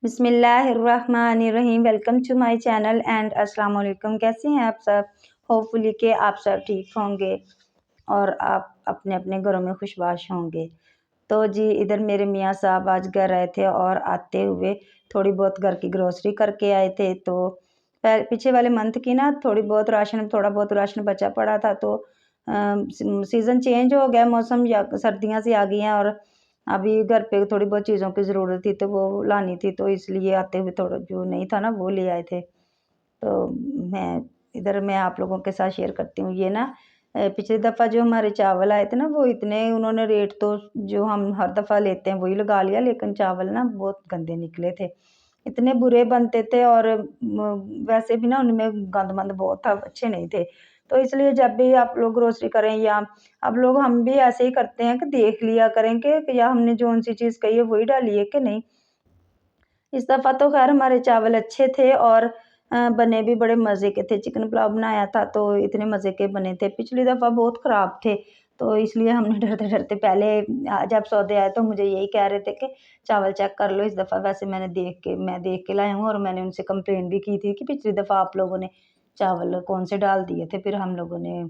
बिस्मिल्लाहिर्रहमानिर्रहीम। Welcome to my channel and अस्सलाम वालेकुम। कैसे हैं आप सब? होपफुली कि आप सब ठीक होंगे और आप अपने अपने घरों में खुशबाश होंगे। तो जी इधर मेरे मियाँ साहब आज घर आए थे और आते हुए थोड़ी बहुत घर की ग्रोसरी करके आए थे। तो पीछे वाले मंथ की ना थोड़ा बहुत राशन बचा पड़ा था। तो सीज़न चेंज हो गया, मौसम या सर्दियाँ सी आ गई हैं और अभी घर पे थोड़ी बहुत चीज़ों की ज़रूरत थी तो वो लानी थी, तो इसलिए आते हुए थोड़ा जो नहीं था ना वो ले आए थे। तो मैं आप लोगों के साथ शेयर करती हूँ। ये ना पिछली दफ़ा जो हमारे चावल आए थे ना वो इतने उन्होंने रेट तो जो हम हर दफ़ा लेते हैं वही लगा लिया, लेकिन चावल ना बहुत गंदे निकले थे। इतने बुरे बनते थे और वैसे भी ना उनमें गंद-मंद बहुत था, अच्छे नहीं थे। तो इसलिए जब भी आप लोग ग्रोसरी करें या हम भी ऐसे ही करते हैं कि देख लिया करें कि या हमने जो-सी चीज़ कही है वही डाली है कि नहीं। इस दफ़ा तो ख़ैर हमारे चावल अच्छे थे और बने भी बड़े मज़े के थे। चिकन पुलाव बनाया था तो इतने मज़े के बने थे। पिछली दफ़ा बहुत ख़राब थे, तो इसलिए हमने डरते-डरते पहले जब सौदे आए तो मुझे यही कह रहे थे कि चावल चेक कर लो इस दफ़ा। वैसे मैं देख के लाया हूँ और मैंने उनसे कंप्लेंट भी की थी कि पिछली दफ़ा आप लोगों ने चावल कौन से डाल दिए थे। फिर हम लोगों ने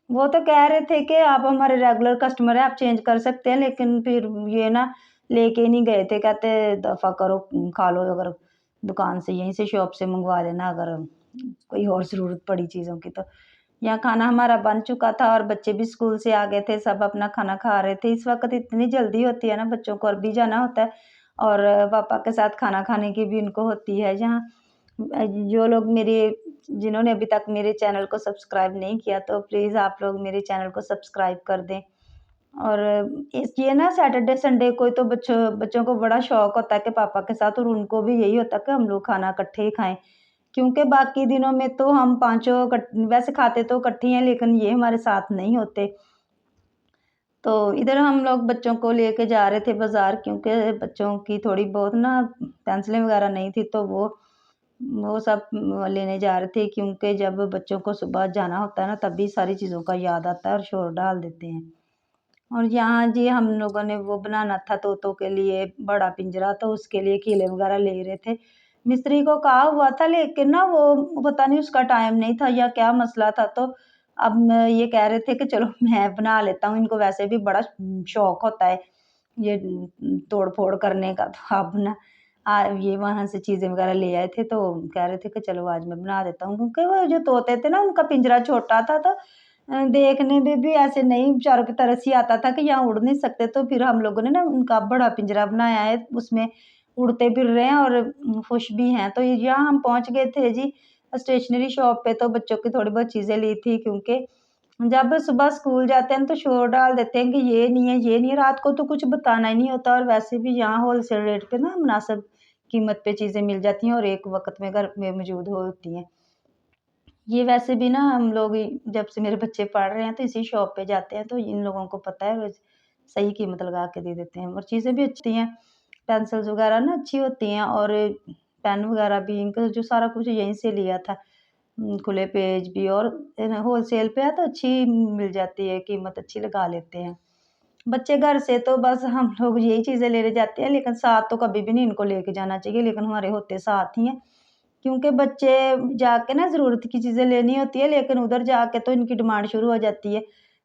वो तो कह रहे थे कि आप हमारे रेगुलर कस्टमर हैं, आप चेंज कर सकते हैं, लेकिन फिर ये ना लेके नहीं गए थे। कहते दफ़ा करो, खा लो, अगर दुकान से यहीं से शॉप से मंगवा लेना अगर कोई और ज़रूरत पड़ी चीज़ों की तो। यहाँ खाना हमारा बन चुका था और बच्चे भी स्कूल से आ गए थे, सब अपना खाना खा रहे थे। इस वक़्त इतनी जल्दी होती है ना, बच्चों को अरबी जाना होता है और पापा के साथ खाना खाने की भी इनको होती है। यहाँ जो लोग मेरे जिन्होंने अभी तक मेरे चैनल को सब्सक्राइब नहीं किया तो प्लीज़ आप लोग मेरे चैनल को सब्सक्राइब कर दें। और इस ये ना सैटरडे संडे को तो बच्चों बच्चों को बड़ा शौक होता है कि पापा के साथ, और उनको भी यही होता है कि हम लोग खाना इकट्ठे ही खाएँ। क्योंकि बाकी दिनों में तो हम पाँचों वैसे खाते तो इकट्ठे ही हैं, लेकिन ये हमारे साथ नहीं होते। तो इधर हम लोग बच्चों को लेके जा रहे थे बाज़ार, क्योंकि बच्चों की थोड़ी बहुत ना पेंसिलें वगैरह नहीं थी, तो वो सब लेने जा रहे थे, क्योंकि जब बच्चों को सुबह जाना होता है ना तभी सारी चीज़ों का याद आता है और शोर डाल देते हैं। और यहाँ जी हम लोगों ने वो बनाना था तोतों के लिए बड़ा पिंजरा, तो उसके लिए कीले वगैरह ले रहे थे। मिस्त्री को कहा हुआ था, लेकिन ना वो पता नहीं उसका टाइम नहीं था या क्या मसला था, तो अब ये कह रहे थे कि चलो मैं बना लेता हूँ। इनको वैसे भी बड़ा शौक होता है ये तोड़-फोड़ करने का, तो अब ना ये वहाँ से चीज़ें वगैरह ले आए थे, तो कह रहे थे कि चलो आज मैं बना देता हूँ। क्योंकि वो जो तोते थे ना उनका पिंजरा छोटा था, तो देखने में भी ऐसे नहीं, बेचारों की तरस ही आता था कि यहाँ उड़ नहीं सकते। तो फिर हम लोगों ने ना उनका बड़ा पिंजरा बनाया है, उसमें उड़ते फिर रहे हैं और खुश भी हैं। तो यहाँ हम पहुँच गए थे जी स्टेशनरी शॉप पे, तो बच्चों की थोड़ी बहुत चीज़ें ली थी, क्योंकि जब सुबह स्कूल जाते हैं तो शोर डाल देते हैं कि ये नहीं है, ये नहीं है, रात को तो कुछ बताना ही नहीं होता। और वैसे भी यहाँ होलसेल रेट पे ना मुनासिब कीमत पे चीज़ें मिल जाती हैं और एक वक़्त में घर में मौजूद होती हैं। ये वैसे भी ना हम लोग जब से मेरे बच्चे पढ़ रहे हैं तो इसी शॉप पे जाते हैं, तो इन लोगों को पता है रोज़ सही कीमत लगा के दे देते हैं और चीज़ें भी अच्छी हैं। पेंसिल्स वगैरह ना अच्छी होती हैं और पेन वगैरह भी, इनका जो सारा कुछ यहीं से लिया था। खुले पेज भी और होलसेल पे है तो अच्छी मिल जाती है, कीमत अच्छी लगा लेते हैं। बच्चे घर से तो बस हम लोग यही चीज़ें लेने जाते हैं, लेकिन साथ तो कभी भी नहीं इनको लेके जाना चाहिए, लेकिन हमारे होते साथ ही हैं। क्योंकि बच्चे जाके ना ज़रूरत की चीज़ें लेनी होती है, लेकिन उधर जाके तो इनकी डिमांड शुरू हो जाती है।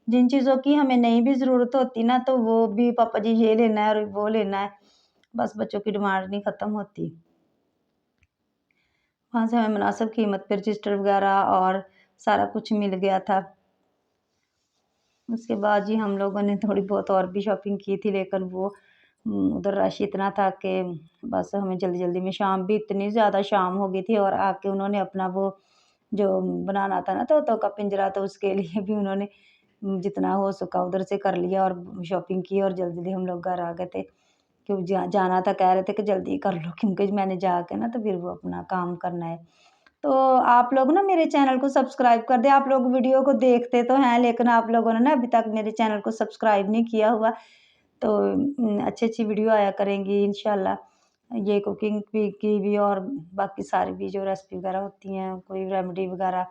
जिन चीज़ों की हमें नहीं भी ज़रूरत होती ना, तो वो भी पापा जी ये लेना है और वो लेना है। बस बच्चों की डिमांड नहीं ख़त्म होती। वहाँ से हमें मुनासिब कीमत पे रजिस्टर वग़ैरह और सारा कुछ मिल गया था। उसके बाद जी हम लोगों ने थोड़ी बहुत और भी शॉपिंग की थी, लेकिन वो उधर रश इतना था कि बस हमें जल्दी-जल्दी में शाम भी इतनी ज़्यादा शाम हो गई थी और आके उन्होंने अपना वो जो बनाना था ना तोतों का पिंजरा, तो उसके लिए भी उन्होंने जितना हो सका उधर से कर लिया और शॉपिंग की और जल्दी-जल्दी हम लोग घर आ गए थे। क्यों जाना था, कह रहे थे कि जल्दी कर लो, क्योंकि मैंने जाके ना तो फिर वो अपना काम करना है। तो आप लोग ना मेरे चैनल को सब्सक्राइब कर दें। आप लोग वीडियो को देखते तो हैं, लेकिन आप लोगों ने ना अभी तक मेरे चैनल को सब्सक्राइब नहीं किया हुआ। तो अच्छी-अच्छी वीडियो आया करेंगी इंशाल्लाह। ये कुकिंग की भी और बाकी सारी भी जो रेसिपी वगैरह होती हैं, कोई रेमेडी वगैरह।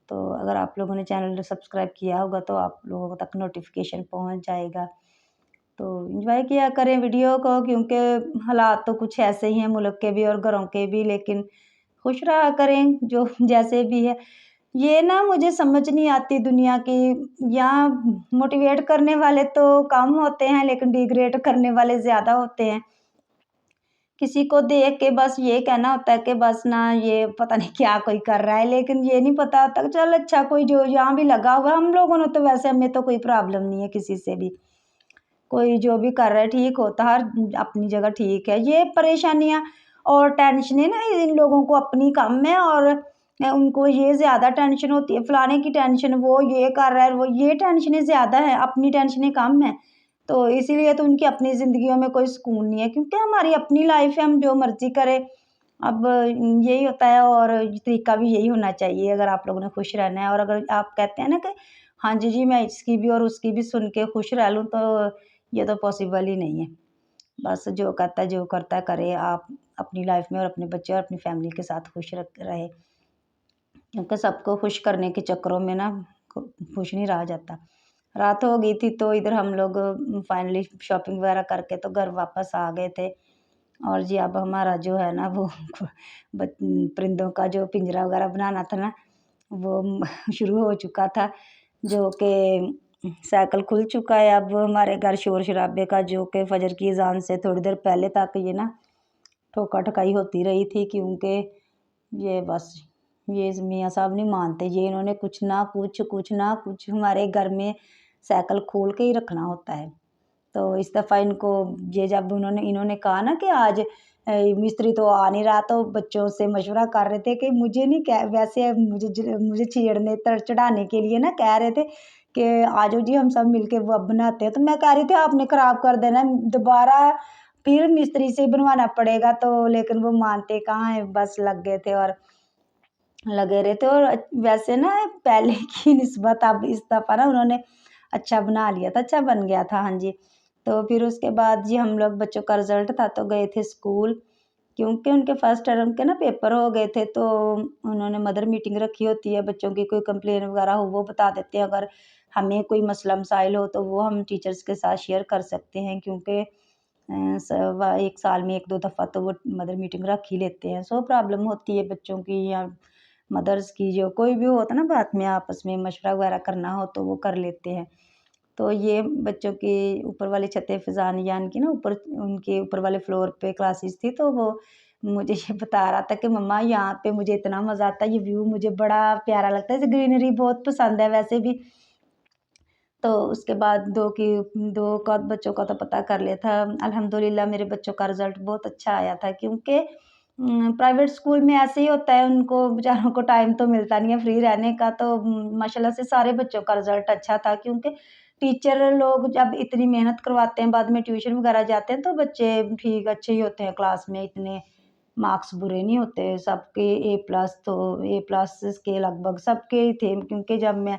तो अगर आप लोगों ने चैनल सब्सक्राइब किया होगा तो आप लोगों तक नोटिफ़िकेशन पहुँच जाएगा। तो एंजॉय किया करें वीडियो को, क्योंकि हालात तो कुछ ऐसे ही हैं मुल्क के भी और घरों के भी, लेकिन खुश रहा करें जो जैसे भी है। ये ना मुझे समझ नहीं आती दुनिया की, यहाँ मोटिवेट करने वाले तो कम होते हैं लेकिन डिग्रेड करने वाले ज़्यादा होते हैं। किसी को देख के बस ये कहना होता है कि बस ना ये पता नहीं क्या कोई कर रहा है, लेकिन ये नहीं पता होता कि चल अच्छा कोई जो यहाँ भी लगा हुआ है, हम लोगों ने तो वैसे हमें तो कोई प्रॉब्लम नहीं है किसी से भी। कोई जो भी कर रहा है ठीक होता है, हर अपनी जगह ठीक है। ये परेशानियाँ और टेंशनें ना इन लोगों को अपनी कम है, और उनको ये ज़्यादा टेंशन होती है, फलाने की टेंशन, वो ये कर रहा है, वो ये टेंशनें ज़्यादा हैं, अपनी टेंशनें कम हैं। तो इसीलिए तो उनकी अपनी ज़िंदगियों में कोई सुकून नहीं है, क्योंकि हमारी अपनी लाइफ़ है, हम जो मर्ज़ी करें। अब यही होता है, और तरीका भी यही होना चाहिए अगर आप लोगों ने खुश रहना है। और अगर आप कहते हैं ना कि हाँ जी, जी मैं इसकी भी और उसकी भी सुन के खुश रह लूँ, तो ये तो पॉसिबल ही नहीं है। बस जो कहता है, जो करता है करे, आप अपनी लाइफ़ में और अपने बच्चे और अपनी फैमिली के साथ खुश रहे, क्योंकि सबको खुश करने के चक्करों में ना खुश नहीं रहा जाता। रात हो गई थी तो इधर हम लोग फाइनली शॉपिंग वगैरह करके तो घर वापस आ गए थे। और जी अब हमारा जो है ना वो परिंदों का जो पिंजरा वगैरह बनाना था ना, वो शुरू हो चुका था, जो कि साइकिल खुल चुका है। अब हमारे घर शोर शराबे का, जो कि फजर की अजान से थोड़ी देर पहले तक ये ना ठोका ठकाई होती रही थी, क्योंकि ये बस ये मियाँ साहब नहीं मानते, ये इन्होंने कुछ ना कुछ हमारे घर में साइकिल खोल के ही रखना होता है। तो इस दफ़ा इनको ये जब इन्होंने कहा ना कि आज मिस्त्री तो आ नहीं रहा, तो बच्चों से मशवरा कर रहे थे कि मुझे नहीं कह वैसे मुझे छेड़ने चढ़ाने के लिए ना कह रहे थे कि आ जाओ जी हम सब मिलके वो अब बनाते हैं। तो मैं कह रही थी आपने ख़राब कर देना है, दोबारा फिर मिस्त्री से ही बनवाना पड़ेगा। तो लेकिन वो मानते कहाँ हैं, बस लगे रहे थे। और वैसे ना पहले की निस्बत अब इस दफ़ा ना उन्होंने अच्छा बना लिया था, अच्छा बन गया था। हाँ जी। तो फिर उसके बाद जी हम लोग, बच्चों का रिज़ल्ट था तो गए थे स्कूल, क्योंकि उनके फर्स्ट टर्म के ना पेपर हो गए थे। तो उन्होंने मदर मीटिंग रखी होती है, बच्चों की कोई कंप्लेन वगैरह हो वो बता देते हैं, अगर हमें कोई मसला मसाइल हो तो वो हम टीचर्स के साथ शेयर कर सकते हैं, क्योंकि 1 साल में 1-2 दफ़ा तो वो मदर मीटिंग रख ही लेते हैं। सो प्रॉब्लम होती है बच्चों की या मदर्स की, जो कोई भी होता है ना, बात में आपस में मशवरा वगैरह करना हो तो वो कर लेते हैं। तो ये बच्चों की ऊपर वाली छतें फ़िज़ान यानी कि ना ऊपर उनके ऊपर वाले फ्लोर पे क्लासेस थी, तो वो मुझे ये बता रहा था कि मम्मा यहाँ पे मुझे इतना मज़ा आता है, ये व्यू मुझे बड़ा प्यारा लगता है, ग्रीनरी बहुत पसंद है वैसे भी। तो उसके बाद 2 का बच्चों का तो पता कर लिया था। अल्हम्दुलिल्लाह मेरे बच्चों का रिज़ल्ट बहुत अच्छा आया था, क्योंकि प्राइवेट स्कूल में ऐसे ही होता है, उनको बेचारों को टाइम तो मिलता नहीं है फ्री रहने का। तो माशाल्लाह से सारे बच्चों का रिज़ल्ट अच्छा था, क्योंकि टीचर लोग जब इतनी मेहनत करवाते हैं, बाद में ट्यूशन वगैरह जाते हैं, तो बच्चे ठीक अच्छे ही होते हैं क्लास में, इतने मार्क्स बुरे नहीं होते। सबके ए प्लस, तो ए प्लस के लगभग सबके ही थे, क्योंकि जब मैं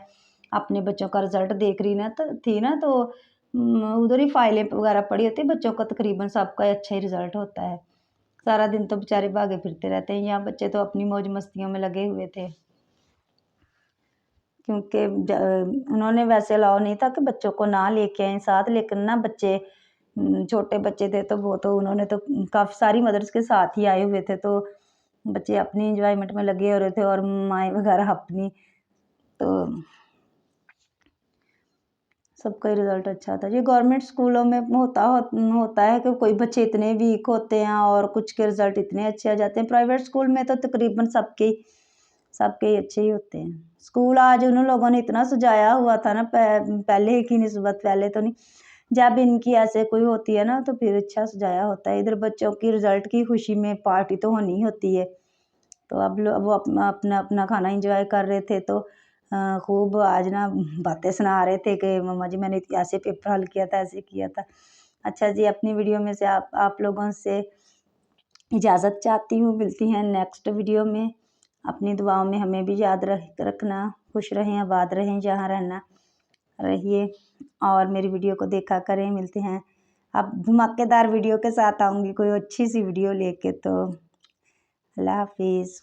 अपने बच्चों का रिज़ल्ट देख रही ना तो थी ना, तो उधर ही फाइलें वगैरह पड़ी होती है, बच्चों का तकरीबन सबका अच्छा ही रिज़ल्ट होता है। सारा दिन तो बेचारे भागे फिरते रहते हैं, यहाँ बच्चे तो अपनी मौज मस्तियों में लगे हुए थे, क्योंकि उन्होंने वैसे अलाउ नहीं था कि बच्चों को ना लेके आएँ साथ, लेकिन ना बच्चे छोटे बच्चे थे तो वो तो उन्होंने तो काफ़ी सारी मदर्स के साथ ही आए हुए थे, तो बच्चे अपनी एंजॉयमेंट में लगे हो रहे थे और माएँ वगैरह अपनी। तो सबका ही रिज़ल्ट अच्छा था। ये गवर्नमेंट स्कूलों में होता है कि कोई बच्चे इतने वीक होते हैं और कुछ के रिज़ल्ट इतने अच्छे आ जाते हैं। प्राइवेट स्कूल में तो तकरीबन सबके ही अच्छे ही होते हैं। स्कूल आज उन लोगों ने इतना सजाया हुआ था ना, पहले की निस्बत, पहले तो नहीं। जब इनकी ऐसे कोई होती है ना तो फिर अच्छा सजाया होता है। इधर बच्चों की रिज़ल्ट की खुशी में पार्टी तो होनी ही होती है। तो अब वो अपना खाना एंजॉय कर रहे थे, तो खूब आज ना बातें सुना रहे थे कि मम्मा जी मैंने ऐसे पेपर हल किया था, ऐसे किया था। अच्छा जी, अपनी वीडियो में से आप लोगों से इजाज़त चाहती हूँ, मिलती हैं नेक्स्ट वीडियो में। अपनी दुआओं में हमें भी याद रखना। खुश रहें, आबाद रहें, जहाँ रहना रहिए, और मेरी वीडियो को देखा करें। मिलते हैं, अब धमाकेदार वीडियो के साथ आऊँगी, कोई अच्छी सी वीडियो लेके। तो अल्लाह हाफ़िज़।